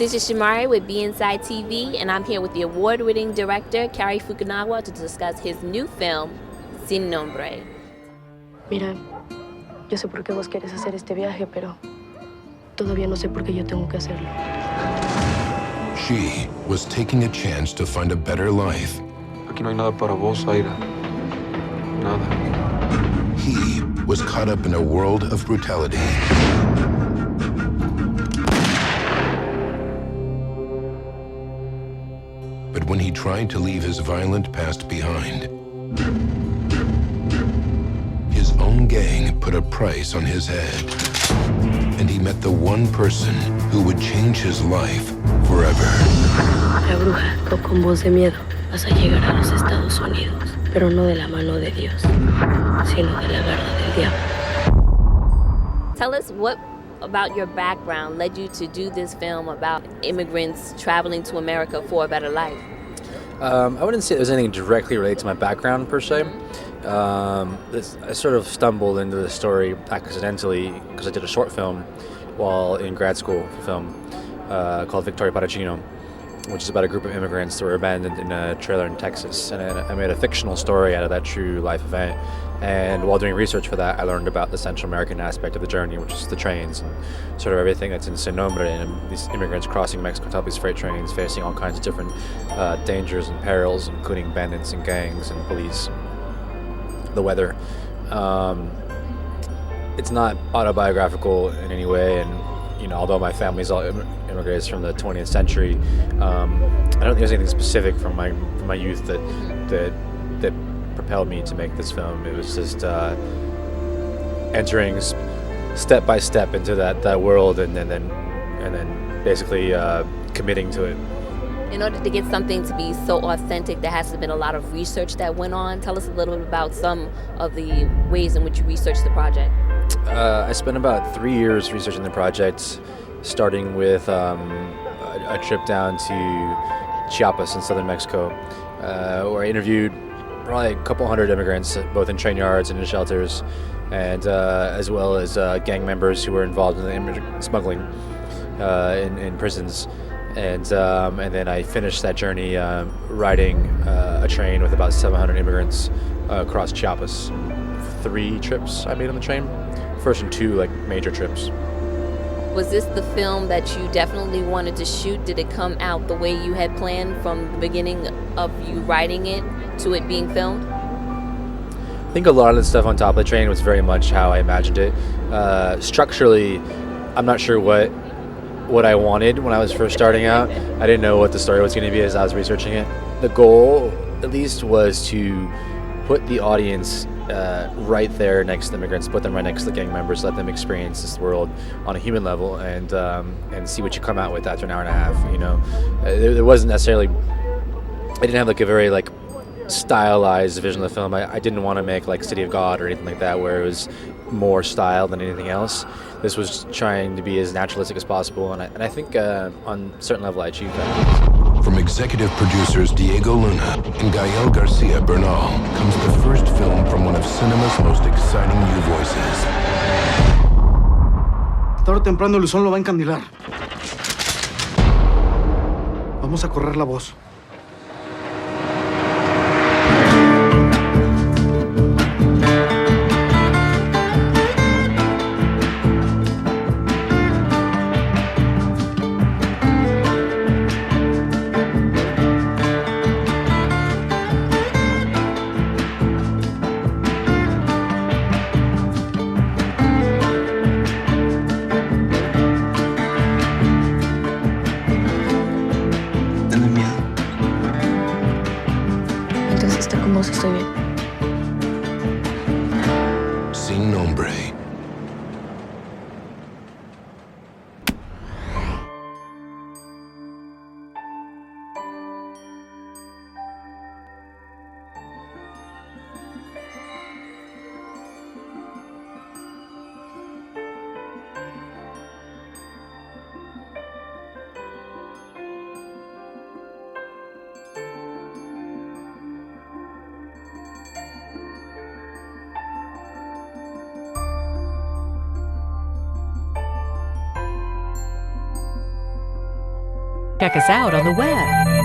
This is Shamari with Be Inside TV, and I'm here with the award-winning director, Cary Fukunaga, to discuss his new film, Sin Nombre. Mira, yo sé por qué vos quieres hacer este viaje, pero todavía no sé por qué yo tengo que hacerlo. She was taking a chance to find a better life. Aquí no hay nada para vos, Sayra. Nada. He was caught up in a world of brutality. But when he tried to leave his violent past behind, his own gang put a price on his head. And he met the one person who would change his life forever. La bruja, con voz de miedo, vas a llegar a los Estados Unidos, pero no de la mano de Dios, sino de la garra del diablo. Tell us what about your background led you to do this film about immigrants traveling to America for a better life? I wouldn't say there's anything directly related to my background per se. I sort of stumbled into the story accidentally because I did a short film while in grad school for film called Victoria Paracino, which is about a group of immigrants that were abandoned in a trailer in Texas. And I made a fictional story out of that true life event. And while doing research for that, I learned about the Central American aspect of the journey, which is the trains and sort of everything that's in Sin Nombre, and these immigrants crossing Mexico on top of these freight trains, facing all kinds of different dangers and perils, including bandits and gangs and police, the weather. It's not autobiographical in any way, and although my family's all immigrants from the 20th century, I don't think there's anything specific from my youth that propelled me to make this film. It was just entering step by step into that world, and then basically committing to it. In order to get something to be so authentic, there has to have been a lot of research that went on. Tell us a little bit about some of the ways in which you researched the project. I spent about 3 years researching the project, starting with a trip down to Chiapas in southern Mexico, where I interviewed probably a couple hundred immigrants, both in train yards and in shelters, and as well as gang members who were involved in the immigrant smuggling in prisons. And then I finished that journey riding a train with about 700 immigrants across Chiapas. 3 trips I made on the train. First and 2 major trips. Was this the film that you definitely wanted to shoot? Did it come out the way you had planned from the beginning of you writing it to it being filmed? I think a lot of the stuff on top of the train was very much how I imagined it. Structurally, I'm not sure what I wanted when I was first starting out. I didn't know what the story was going to be as I was researching it. The goal, at least, was to put the audience right there next to the immigrants, put them right next to the gang members, let them experience this world on a human level, and see what you come out with after an hour and a half. There wasn't necessarily, I didn't have a very stylized vision of the film. I didn't want to make City of God or anything like that, where it was more style than anything else. This was trying to be as naturalistic as possible, and I think on a certain level I achieved that. From executive producers Diego Luna and Gael Garcia Bernal comes the first film from one of cinema's most exciting new voices. Tarde o temprano el sol lo va a encandilar. Vamos a correr la voz. Entonces está con vos, estoy bien. Sin Nombre. Check us out on the web